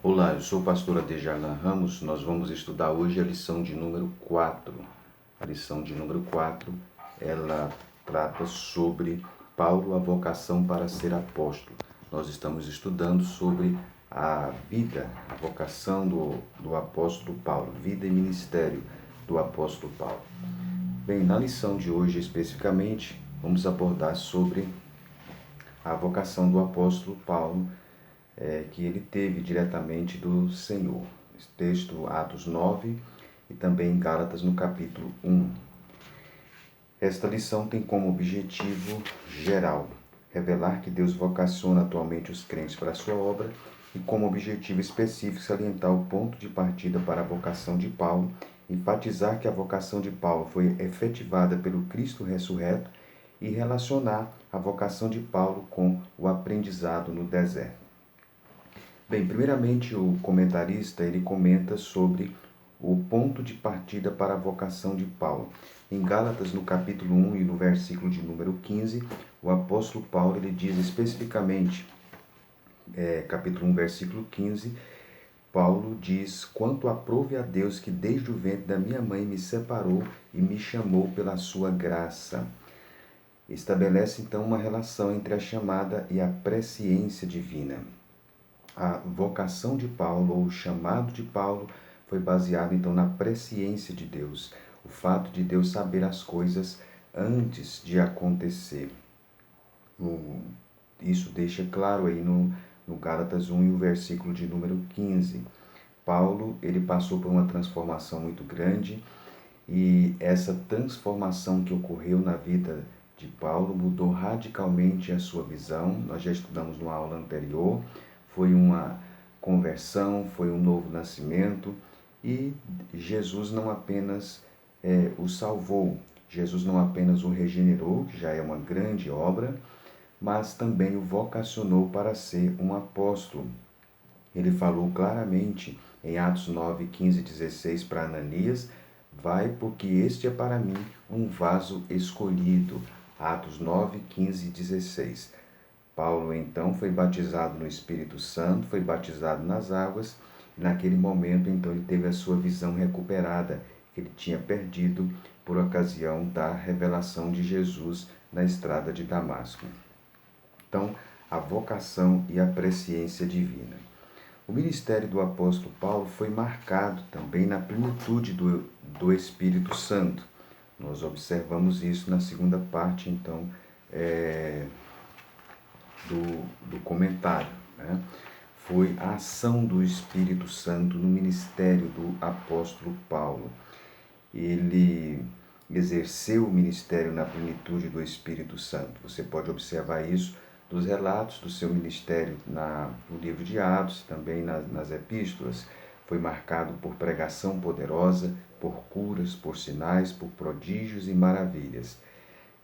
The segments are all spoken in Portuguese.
Olá, eu sou o pastor Adejarlan Ramos. Nós vamos estudar hoje a lição de número 4. A lição de número 4, ela trata sobre Paulo, a vocação para ser apóstolo. Nós estamos estudando sobre a vida, a vocação do apóstolo Paulo, vida e ministério do apóstolo Paulo. Bem, na lição de hoje especificamente, vamos abordar sobre a vocação do apóstolo Paulo, que ele teve diretamente do Senhor. Esse texto, Atos 9 e também em Gálatas no capítulo 1. Esta lição tem como objetivo geral revelar que Deus vocaciona atualmente os crentes para a sua obra e como objetivo específico salientar o ponto de partida para a vocação de Paulo, enfatizar que a vocação de Paulo foi efetivada pelo Cristo ressurreto e relacionar a vocação de Paulo com o aprendizado no deserto. Bem, primeiramente o comentarista ele comenta sobre o ponto de partida para a vocação de Paulo. Em Gálatas, no capítulo 1 e no versículo de número 15, o apóstolo Paulo ele diz especificamente, capítulo 1, versículo 15, Paulo diz: "Quanto aprove a Deus que desde o ventre da minha mãe me separou e me chamou pela sua graça." Estabelece então uma relação entre a chamada e a presciência divina. A vocação de Paulo, ou o chamado de Paulo, foi baseado então na presciência de Deus, o fato de Deus saber as coisas antes de acontecer. Isso deixa claro aí no Gálatas 1 e o versículo de número 15. Paulo, ele passou por uma transformação muito grande e essa transformação que ocorreu na vida de Paulo mudou radicalmente a sua visão. Nós já estudamos numa aula anterior. Foi uma conversão, foi um novo nascimento e Jesus não apenas o salvou, Jesus não apenas o regenerou, que já é uma grande obra, mas também o vocacionou para ser um apóstolo. Ele falou claramente em Atos 9, 15 e 16 para Ananias: "Vai, porque este é para mim um vaso escolhido." Atos 9, 15 e 16. Paulo então foi batizado no Espírito Santo, foi batizado nas águas, e naquele momento então ele teve a sua visão recuperada, que ele tinha perdido por ocasião da revelação de Jesus na estrada de Damasco. Então, a vocação e a presciência divina. O ministério do apóstolo Paulo foi marcado também na plenitude do Espírito Santo. Nós observamos isso na segunda parte, então, do comentário, né? Foi a ação do Espírito Santo no ministério do apóstolo Paulo. Ele exerceu o ministério na plenitude do Espírito Santo. Você pode observar isso dos relatos do seu ministério no livro de Atos, também nas epístolas. Foi marcado por pregação poderosa, por curas, por sinais, por prodígios e maravilhas.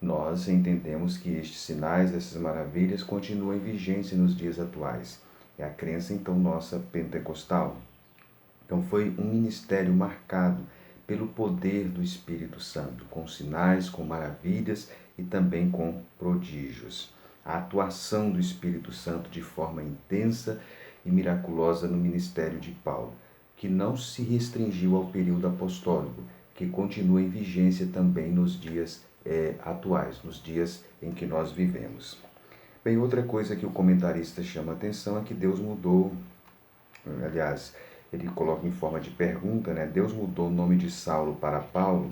Nós entendemos que estes sinais, essas maravilhas, continuam em vigência nos dias atuais. É a crença, então, nossa pentecostal. Então, foi um ministério marcado pelo poder do Espírito Santo, com sinais, com maravilhas e também com prodígios. A atuação do Espírito Santo de forma intensa e miraculosa no ministério de Paulo, que não se restringiu ao período apostólico, que continua em vigência também nos dias atuais, nos dias em que nós vivemos. Bem, outra coisa que o comentarista chama a atenção é que Deus mudou, aliás, ele coloca em forma de pergunta, né? Deus mudou o nome de Saulo para Paulo.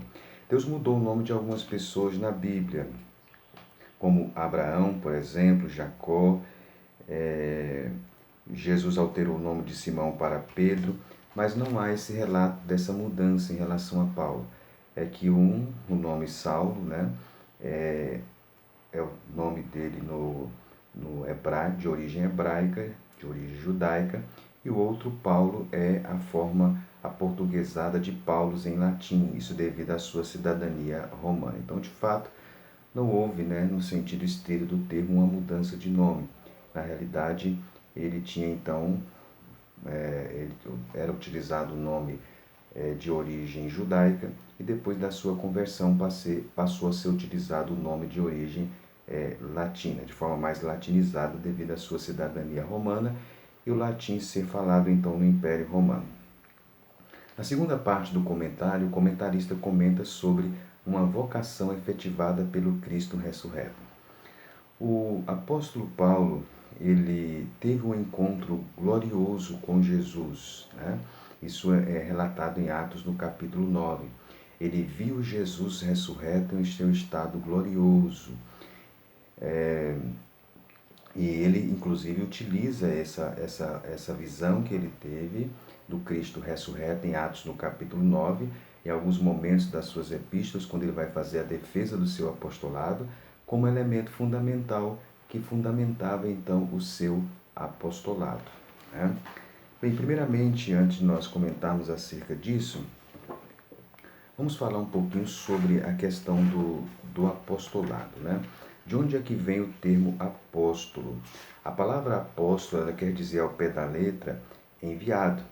Deus mudou o nome de algumas pessoas na Bíblia, como Abraão, por exemplo, Jacó. Jesus alterou o nome de Simão para Pedro, mas não há esse relato dessa mudança em relação a Paulo. É que o nome Saulo, né, é o nome dele no hebraico, de origem hebraica, de origem judaica, e o outro Paulo é a forma aportuguesada de Paulus em latim, isso devido à sua cidadania romana. Então, de fato, não houve, né, no sentido estrito do termo, uma mudança de nome. Na realidade, ele tinha então, era utilizado o nome de origem judaica, e depois da sua conversão passou a ser utilizado o nome de origem latina, de forma mais latinizada devido à sua cidadania romana e o latim ser falado então no Império Romano. Na segunda parte do comentário, o comentarista comenta sobre uma vocação efetivada pelo Cristo ressurreto. O apóstolo Paulo, ele teve um encontro glorioso com Jesus, né? Isso é relatado em Atos no capítulo 9. Ele viu Jesus ressurreto em seu estado glorioso. E ele, inclusive, utiliza essa visão que ele teve do Cristo ressurreto em Atos no capítulo 9, em alguns momentos das suas epístolas, quando ele vai fazer a defesa do seu apostolado, como elemento fundamental que fundamentava então o seu apostolado, né? Bem, primeiramente, antes de nós comentarmos acerca disso, vamos falar um pouquinho sobre a questão do apostolado, né? De onde é que vem o termo apóstolo? A palavra apóstolo, ela quer dizer ao pé da letra, enviado.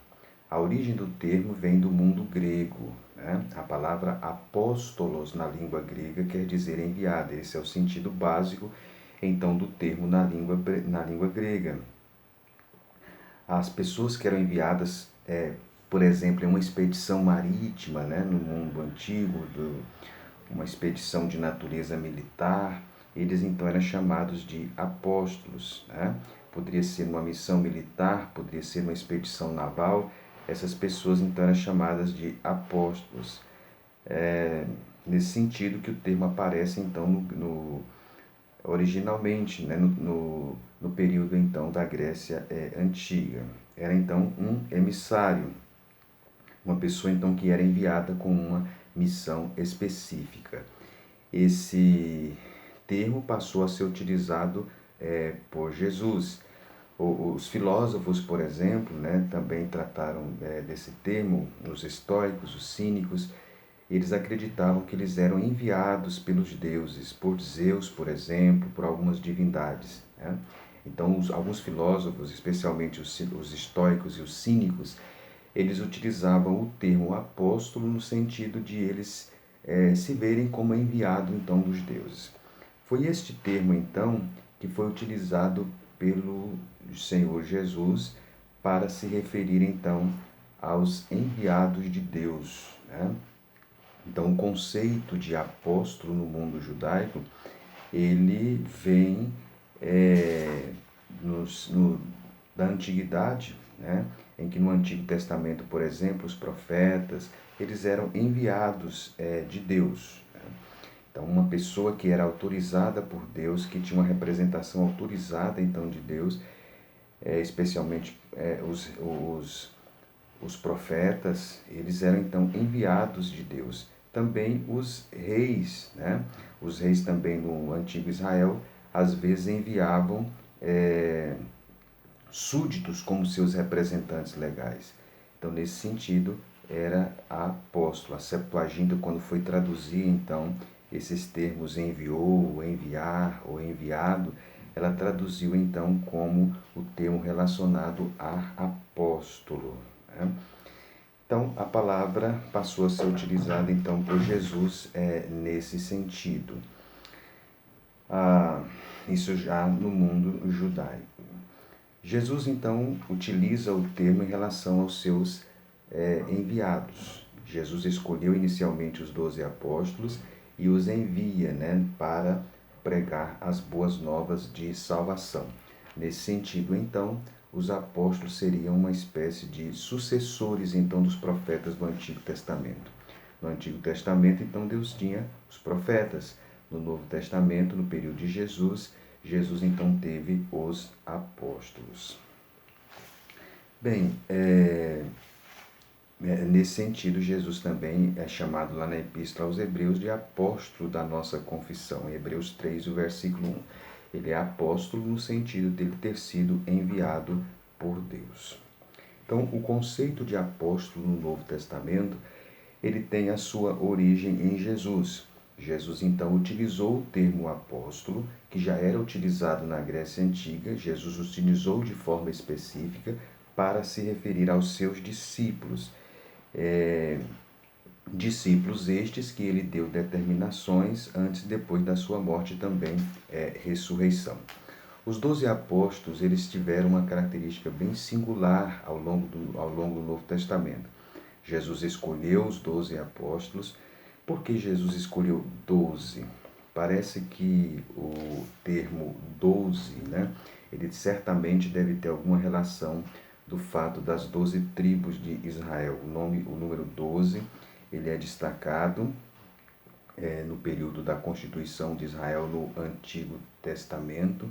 A origem do termo vem do mundo grego, né? A palavra apóstolos na língua grega quer dizer enviado. Esse é o sentido básico, então, do termo na língua grega. As pessoas que eram enviadas, por exemplo, em uma expedição marítima, né, no mundo antigo, uma expedição de natureza militar, eles então eram chamados de apóstolos, né? Poderia ser uma missão militar, poderia ser uma expedição naval, essas pessoas então eram chamadas de apóstolos. Nesse sentido que o termo aparece então originalmente, né, no período então da Grécia antiga. Era então um emissário, uma pessoa então que era enviada com uma missão específica. Esse termo passou a ser utilizado por Jesus. Os filósofos, por exemplo, né, também trataram desse termo, os estoicos, os cínicos. Eles acreditavam que eles eram enviados pelos deuses, por Zeus, por exemplo, por algumas divindades, né? Então, alguns filósofos, especialmente os estoicos e os cínicos, eles utilizavam o termo apóstolo no sentido de eles se verem como enviado então dos deuses. Foi este termo então que foi utilizado pelo Senhor Jesus para se referir então aos enviados de Deus, né? Então, o conceito de apóstolo no mundo judaico, ele vem da antiguidade, né? Em que no Antigo Testamento, por exemplo, os profetas, eles eram enviados de Deus, né? Então, uma pessoa que era autorizada por Deus, que tinha uma representação autorizada então de Deus, especialmente os profetas, eles eram então enviados de Deus. Também os reis, né? Os reis também no antigo Israel, às vezes enviavam súditos como seus representantes legais. Então, nesse sentido, era apóstolo. A Septuaginta, quando foi traduzir, então, esses termos enviou, enviar ou enviado, ela traduziu, então, como o termo relacionado a apóstolo, né? Então, a palavra passou a ser utilizada, então, por Jesus nesse sentido. Isso já no mundo judaico. Jesus, então, utiliza o termo em relação aos seus enviados. Jesus escolheu inicialmente os 12 apóstolos e os envia, né, para pregar as boas novas de salvação. Nesse sentido, então, os apóstolos seriam uma espécie de sucessores, então, dos profetas do Antigo Testamento. No Antigo Testamento, então, Deus tinha os profetas. No Novo Testamento, no período de Jesus, Jesus, então, teve os apóstolos. Bem, nesse sentido, Jesus também é chamado lá na Epístola aos Hebreus de apóstolo da nossa confissão. Em Hebreus 3, o versículo 1. Ele é apóstolo no sentido dele ter sido enviado por Deus. Então, o conceito de apóstolo no Novo Testamento, ele tem a sua origem em Jesus. Jesus, então, utilizou o termo apóstolo, que já era utilizado na Grécia Antiga. Jesus utilizou de forma específica para se referir aos seus discípulos. Discípulos estes que ele deu determinações antes e depois da sua morte também ressurreição. Os 12 apóstolos, eles tiveram uma característica bem singular ao longo do Novo Testamento. Jesus escolheu os 12 apóstolos. Por que Jesus escolheu 12? Parece que o termo 12, né, ele certamente deve ter alguma relação do fato das 12 tribos de Israel. O número 12, ele é destacado no período da constituição de Israel no Antigo Testamento.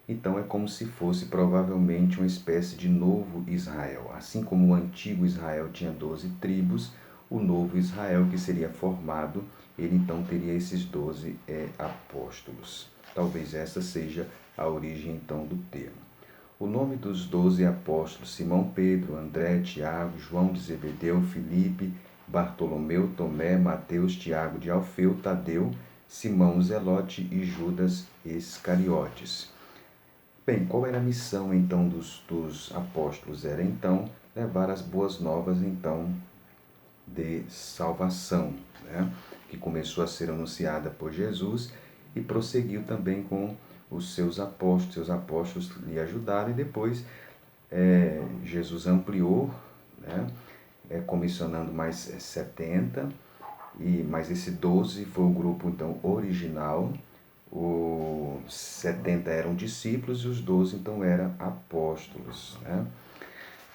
Então é como se fosse provavelmente uma espécie de novo Israel. Assim como o antigo Israel tinha 12 tribos, o novo Israel que seria formado, ele então teria esses 12 apóstolos. Talvez essa seja a origem então do termo. O nome dos 12 apóstolos: Simão Pedro, André, Tiago, João de Zebedeu, Filipe, Bartolomeu, Tomé, Mateus, Tiago de Alfeu, Tadeu, Simão Zelote e Judas Iscariotes. Bem, qual era a missão então dos apóstolos? Era então levar as boas novas então de salvação, né? Que começou a ser anunciada por Jesus e prosseguiu também com os seus apóstolos. Seus apóstolos lhe ajudaram e depois Jesus ampliou, né? Comissionando mais 70, mas esse 12 foi o grupo então original. Os 70 eram discípulos e os 12 então eram apóstolos, né?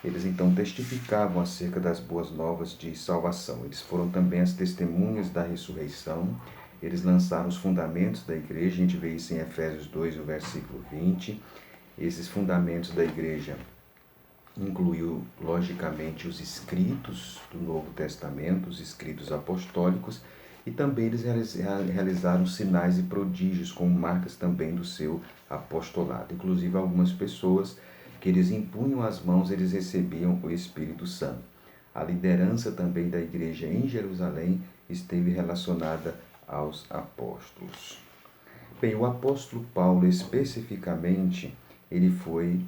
Eles então testificavam acerca das boas novas de salvação. Eles foram também as testemunhas da ressurreição. Eles lançaram os fundamentos da igreja. A gente vê isso em Efésios 2, o versículo 20. Esses fundamentos da igreja incluiu, logicamente, os escritos do Novo Testamento, os escritos apostólicos, e também eles realizaram sinais e prodígios como marcas também do seu apostolado. Inclusive, algumas pessoas que eles impunham as mãos, eles recebiam o Espírito Santo. A liderança também da igreja em Jerusalém esteve relacionada aos apóstolos. Bem, o apóstolo Paulo especificamente, ele foi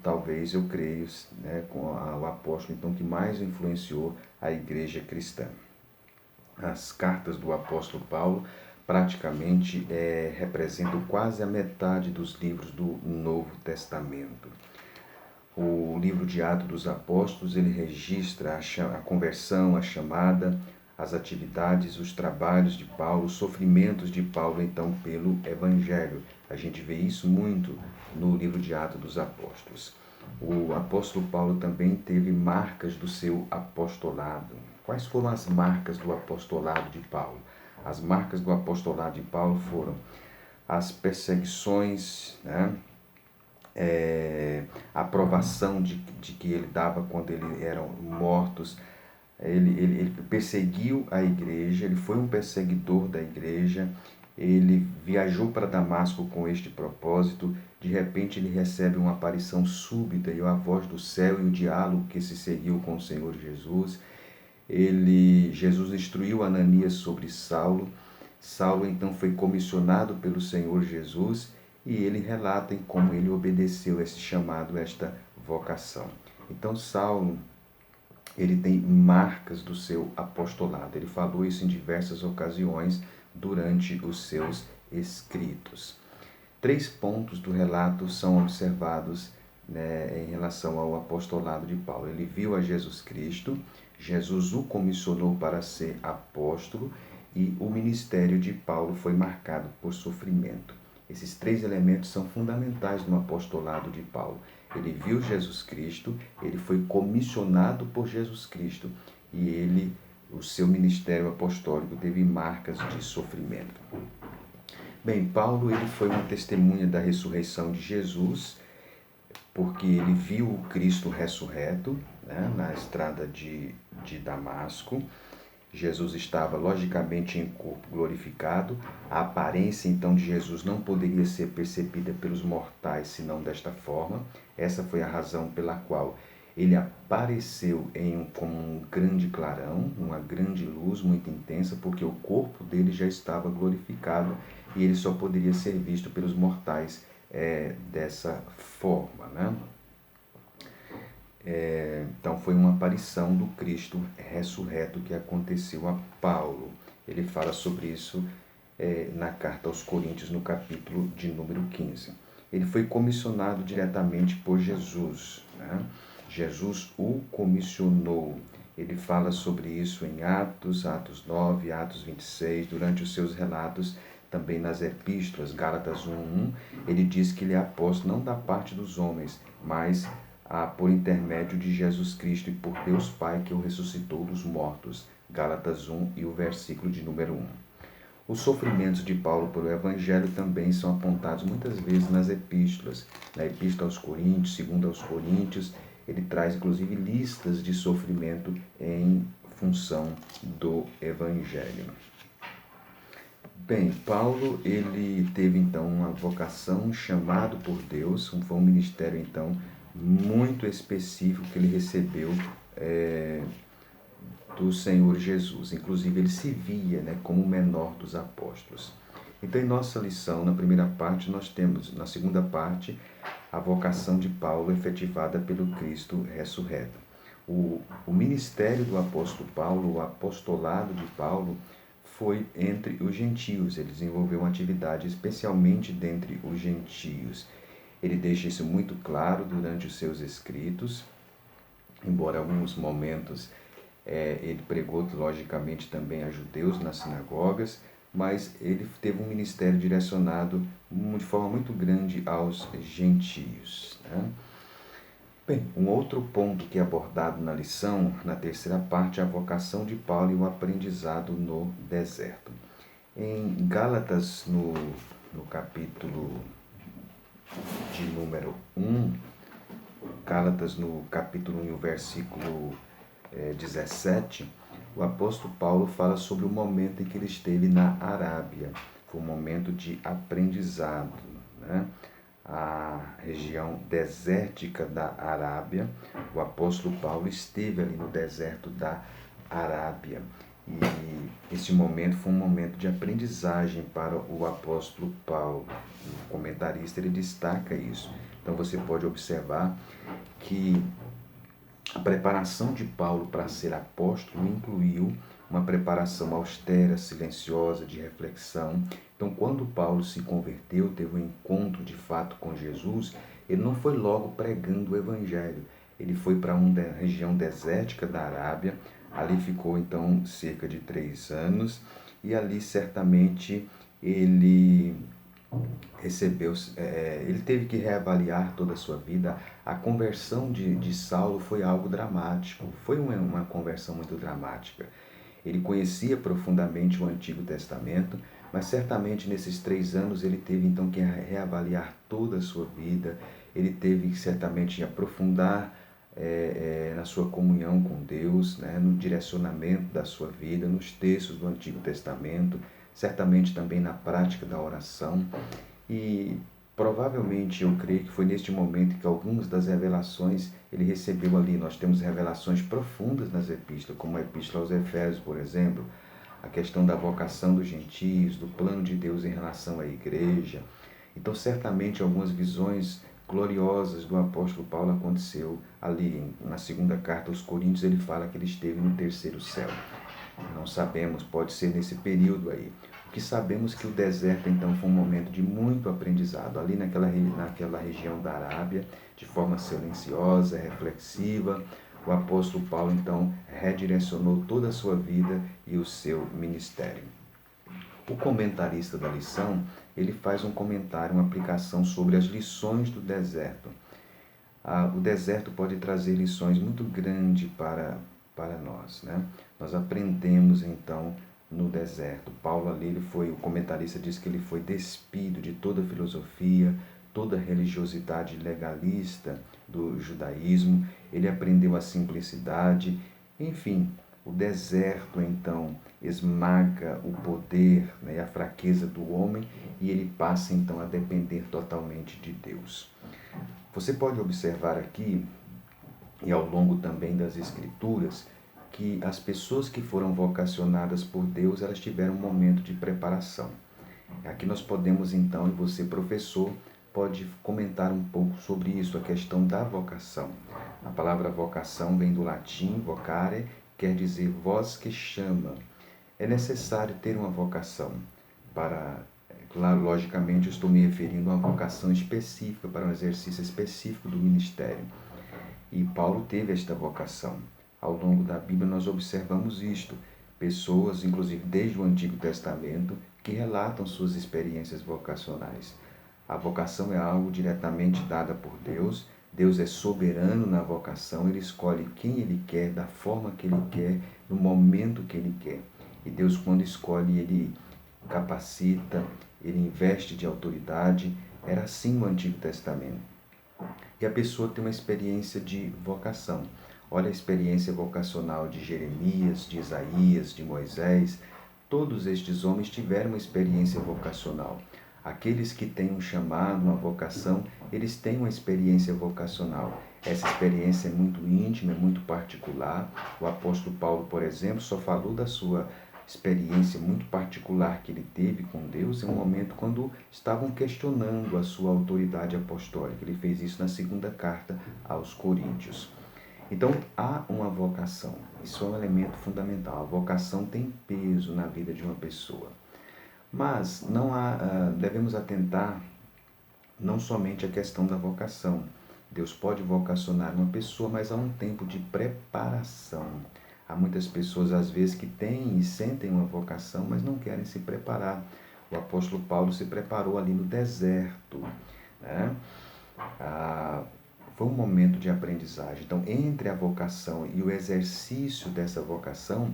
talvez eu creio, né, o apóstolo então que mais influenciou a igreja cristã. As cartas do apóstolo Paulo praticamente representam quase a metade dos livros do Novo Testamento. O livro de Atos dos Apóstolos, ele registra a conversão, a chamada, as atividades, os trabalhos de Paulo, os sofrimentos de Paulo, então, pelo Evangelho. A gente vê isso muito no livro de Atos dos Apóstolos. O apóstolo Paulo também teve marcas do seu apostolado. Quais foram as marcas do apostolado de Paulo? As marcas do apostolado de Paulo foram as perseguições, né? A aprovação de que ele dava quando eles eram mortos. Ele perseguiu a igreja, ele foi um perseguidor da igreja, ele viajou para Damasco com este propósito. De repente ele recebe uma aparição súbita e a voz do céu e o diálogo que se seguiu com o Senhor Jesus. Jesus instruiu Ananias sobre Saulo. Saulo então foi comissionado pelo Senhor Jesus e ele relata em como ele obedeceu esse chamado, esta vocação. Então Saulo, ele tem marcas do seu apostolado. Ele falou isso em diversas ocasiões durante os seus escritos. 3 pontos do relato são observados, né, em relação ao apostolado de Paulo. Ele viu a Jesus Cristo, Jesus o comissionou para ser apóstolo e o ministério de Paulo foi marcado por sofrimento. Esses 3 elementos são fundamentais no apostolado de Paulo. Ele viu Jesus Cristo, ele foi comissionado por Jesus Cristo e o seu ministério apostólico teve marcas de sofrimento. Bem, Paulo ele foi uma testemunha da ressurreição de Jesus, porque ele viu o Cristo ressurreto, né, na estrada de Damasco. Jesus estava logicamente em corpo glorificado. A aparência então de Jesus não poderia ser percebida pelos mortais senão desta forma. Essa foi a razão pela qual ele apareceu como um grande clarão, uma grande luz muito intensa, porque o corpo dele já estava glorificado e ele só poderia ser visto pelos mortais dessa forma, né? Então foi uma aparição do Cristo ressurreto que aconteceu a Paulo. Ele fala sobre isso na carta aos Coríntios, no capítulo de número 15. ele foi comissionado diretamente por Jesus, né? Jesus o comissionou. Ele fala sobre isso em Atos 9, Atos 26, durante os seus relatos, também nas epístolas, Gálatas 1:1, ele diz que ele é apóstolo não da parte dos homens, mas por intermédio de Jesus Cristo e por Deus Pai que o ressuscitou dos mortos. Gálatas 1 e o versículo de número 1. Os sofrimentos de Paulo pelo Evangelho também são apontados muitas vezes nas epístolas. Na Epístola aos Coríntios, segundo aos Coríntios, ele traz inclusive listas de sofrimento em função do Evangelho. Bem, Paulo, ele teve então uma vocação, um chamado por Deus, foi um ministério então muito específico que ele recebeu do Senhor Jesus. Inclusive ele se via, né, como o menor dos apóstolos. Então em nossa lição, na primeira parte, nós temos, na segunda parte, a vocação de Paulo efetivada pelo Cristo ressurreto. O ministério do apóstolo Paulo, o apostolado de Paulo, foi entre os gentios. Ele desenvolveu uma atividade especialmente dentre os gentios. Ele deixa isso muito claro durante os seus escritos, embora em alguns momentos ele pregou logicamente também a judeus nas sinagogas, mas ele teve um ministério direcionado de forma muito grande aos gentios, né? Bem, um outro ponto que é abordado na lição, na terceira parte, é a vocação de Paulo e o aprendizado no deserto. Em Gálatas, no capítulo de número 1, Gálatas no capítulo 1, versículo 17, o apóstolo Paulo fala sobre o momento em que ele esteve na Arábia. Foi um momento de aprendizado, né? A região desértica da Arábia. O apóstolo Paulo esteve ali no deserto da Arábia. E esse momento foi um momento de aprendizagem para o apóstolo Paulo. O comentarista ele destaca isso. Então você pode observar que a preparação de Paulo para ser apóstolo incluiu uma preparação austera, silenciosa, de reflexão. Então, quando Paulo se converteu, teve um encontro de fato com Jesus, ele não foi logo pregando o evangelho. Ele foi para uma região desértica da Arábia, ali ficou então cerca de 3 anos, e ali certamente ele ele teve que reavaliar toda a sua vida. A conversão de Saulo foi algo dramático, foi uma conversão muito dramática. Ele conhecia profundamente o Antigo Testamento, mas certamente nesses 3 anos ele teve então que reavaliar toda a sua vida, ele teve que certamente aprofundar na sua comunhão com Deus, né, no direcionamento da sua vida, nos textos do Antigo Testamento, certamente também na prática da oração. E provavelmente eu creio que foi neste momento que algumas das revelações ele recebeu ali. Nós temos revelações profundas nas epístolas, como a epístola aos Efésios, por exemplo, a questão da vocação dos gentios, do plano de Deus em relação à igreja. Então certamente algumas visões gloriosas do apóstolo Paulo aconteceu ali. Na segunda carta aos Coríntios ele fala que ele esteve no 3º céu. Não sabemos, pode ser nesse período aí. O que sabemos que o deserto então foi um momento de muito aprendizado, ali naquela região da Arábia, de forma silenciosa, reflexiva. O apóstolo Paulo então redirecionou toda a sua vida e o seu ministério. O comentarista da lição, ele faz um comentário, uma aplicação sobre as lições do deserto. O deserto pode trazer lições muito grandes para nós, né? Nós aprendemos então no deserto. Paulo ali, o comentarista diz que ele foi despido de toda filosofia, toda religiosidade legalista do judaísmo, ele aprendeu a simplicidade, enfim, o deserto então esmaga o poder, né, e a fraqueza do homem, e ele passa então a depender totalmente de Deus. Você pode observar aqui, e ao longo também das Escrituras, que as pessoas que foram vocacionadas por Deus, elas tiveram um momento de preparação. Aqui nós podemos então, e você professor, pode comentar um pouco sobre isso, a questão da vocação. A palavra vocação vem do latim, vocare, quer dizer voz que chama. É necessário ter uma vocação para Claro, logicamente, eu estou me referindo a uma vocação específica, para um exercício específico do ministério. E Paulo teve esta vocação. Ao longo da Bíblia nós observamos isto. Pessoas, inclusive desde o Antigo Testamento, que relatam suas experiências vocacionais. A vocação é algo diretamente dada por Deus. Deus é soberano na vocação, Ele escolhe quem Ele quer, da forma que Ele quer, no momento que Ele quer. E Deus, quando escolhe, Ele capacita, Ele investe de autoridade. Era assim no Antigo Testamento. E a pessoa tem uma experiência de vocação. Olha a experiência vocacional de Jeremias, de Isaías, de Moisés. Todos estes homens tiveram uma experiência vocacional. Aqueles que têm um chamado, uma vocação, eles têm uma experiência vocacional. Essa experiência é muito íntima, é muito particular. O apóstolo Paulo, por exemplo, só falou da sua experiência muito particular que ele teve com Deus em um momento quando estavam questionando a sua autoridade apostólica. Ele fez isso na segunda carta aos Coríntios. Então, há uma vocação. Isso é um elemento fundamental. A vocação tem peso na vida de uma pessoa. Mas devemos atentar não somente à questão da vocação. Deus pode vocacionar uma pessoa, mas há um tempo de preparação. Há muitas pessoas, às vezes, que têm e sentem uma vocação, mas não querem se preparar. O apóstolo Paulo se preparou ali no deserto, né? Foi um momento de aprendizagem. Então, entre a vocação e o exercício dessa vocação,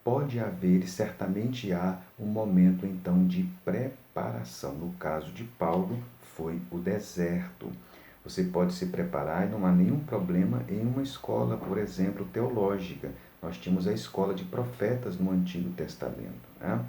pode haver e certamente há um momento, então, de preparação. No caso de Paulo, foi o deserto. Você pode se preparar e não há nenhum problema em uma escola, por exemplo, teológica. Nós tínhamos a escola de profetas no Antigo Testamento, né?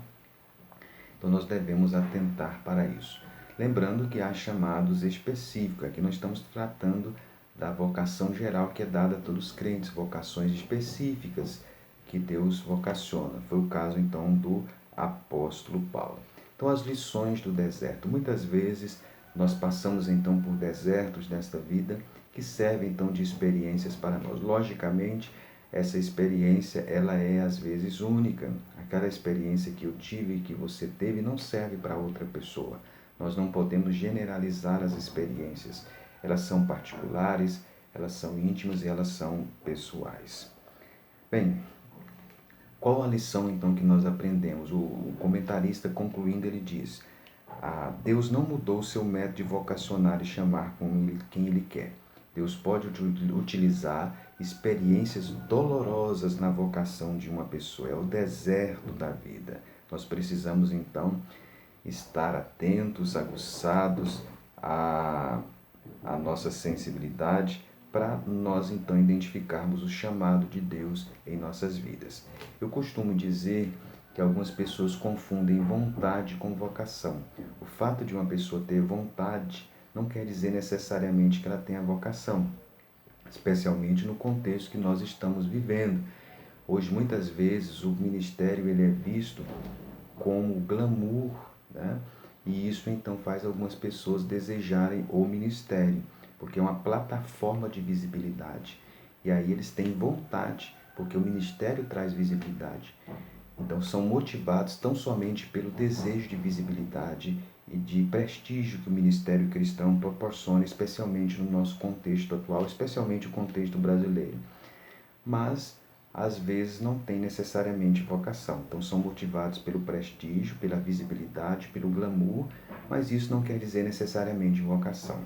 Então, nós devemos atentar para isso. Lembrando que há chamados específicos. Aqui nós estamos tratando da vocação geral que é dada a todos os crentes, vocações específicas que Deus vocaciona. Foi o caso, então, do apóstolo Paulo. Então, as lições do deserto. Muitas vezes nós passamos, então, por desertos nesta vida que servem, então, de experiências para nós. Logicamente, essa experiência, ela é, às vezes, única. Aquela experiência que eu tive e que você teve não serve para outra pessoa. Nós não podemos generalizar as experiências. Elas são particulares, elas são íntimas e elas são pessoais. Bem, qual a lição, então, que nós aprendemos? O comentarista, concluindo, ele diz: Deus não mudou o seu método de vocacionar e chamar quem Ele quer. Deus pode utilizar experiências dolorosas na vocação de uma pessoa. É o deserto da vida. Nós precisamos, então, estar atentos, aguçados à nossa sensibilidade, para nós, então, identificarmos o chamado de Deus em nossas vidas. Eu costumo dizer que algumas pessoas confundem vontade com vocação. O fato de uma pessoa ter vontade não quer dizer necessariamente que ela tenha vocação, especialmente no contexto que nós estamos vivendo. Hoje, muitas vezes, o ministério ele é visto como glamour, né? E isso, então, faz algumas pessoas desejarem o ministério, porque é uma plataforma de visibilidade. E aí eles têm vontade, porque o ministério traz visibilidade. Então são motivados tão somente pelo desejo de visibilidade e de prestígio que o ministério cristão proporciona, especialmente no nosso contexto atual, especialmente o contexto brasileiro. Mas, às vezes, não tem necessariamente vocação. Então são motivados pelo prestígio, pela visibilidade, pelo glamour, mas isso não quer dizer necessariamente vocação.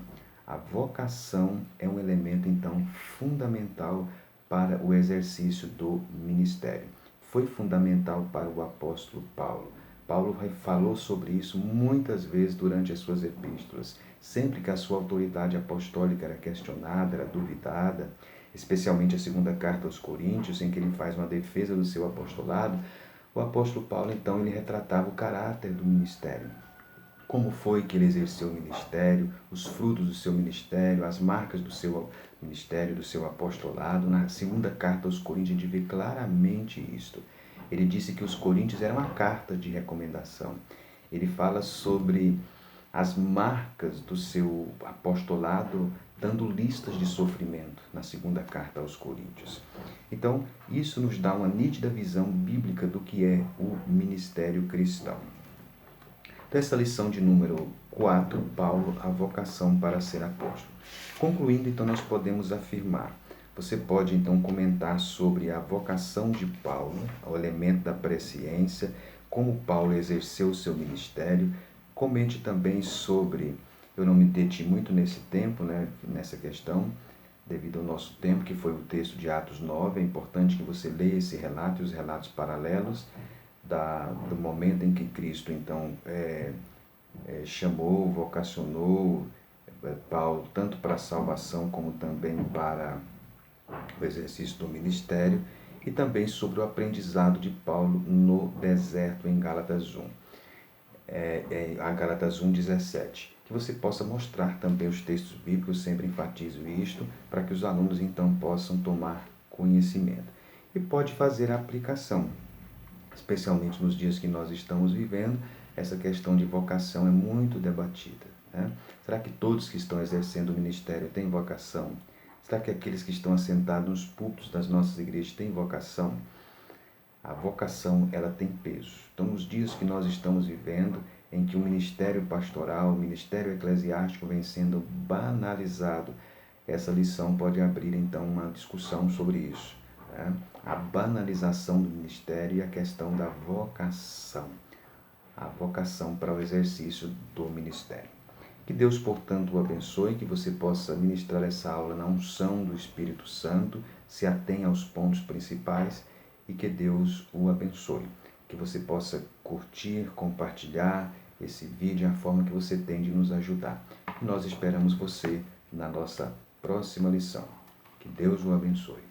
A vocação é um elemento, então, fundamental para o exercício do ministério. Foi fundamental para o apóstolo Paulo. Paulo falou sobre isso muitas vezes durante as suas epístolas. Sempre que a sua autoridade apostólica era questionada, era duvidada, especialmente a segunda carta aos Coríntios, em que ele faz uma defesa do seu apostolado, o apóstolo Paulo, então, ele retratava o caráter do ministério. Como foi que ele exerceu o ministério, os frutos do seu ministério, as marcas do seu ministério, do seu apostolado. Na segunda carta aos Coríntios, a gente vê claramente isto. Ele disse que os Coríntios eram uma carta de recomendação. Ele fala sobre as marcas do seu apostolado, dando listas de sofrimento na segunda carta aos Coríntios. Então, isso nos dá uma nítida visão bíblica do que é o ministério cristão. Então, essa lição de número 4, Paulo, a vocação para ser apóstolo. Concluindo, então, nós podemos afirmar. Você pode, então, comentar sobre a vocação de Paulo, o elemento da presciência, como Paulo exerceu o seu ministério. Comente também sobre, eu não me detive muito nesse tempo, nessa questão, devido ao nosso tempo, que foi o texto de Atos 9. É importante que você leia esse relato e os relatos paralelos do momento em que Cristo, então, chamou, vocacionou Paulo, tanto para a salvação como também para o exercício do ministério, e também sobre o aprendizado de Paulo no deserto em Gálatas 1. A Gálatas 1:17. Que você possa mostrar também os textos bíblicos, sempre enfatizo isto, para que os alunos então possam tomar conhecimento. E pode fazer a aplicação, especialmente nos dias que nós estamos vivendo. Essa questão de vocação é muito debatida, né? Será que todos que estão exercendo o ministério têm vocação? Será que aqueles que estão assentados nos púlpitos das nossas igrejas têm vocação? A vocação, ela tem peso. Então, nos dias que nós estamos vivendo, em que o ministério pastoral, o ministério eclesiástico vem sendo banalizado, essa lição pode abrir, então, uma discussão sobre isso, né? A banalização do ministério e a questão da vocação. A vocação para o exercício do ministério. Que Deus, portanto, o abençoe, que você possa ministrar essa aula na unção do Espírito Santo, se atenha aos pontos principais, e que Deus o abençoe. Que você possa curtir, compartilhar esse vídeo, a forma que você tem de nos ajudar. E nós esperamos você na nossa próxima lição. Que Deus o abençoe.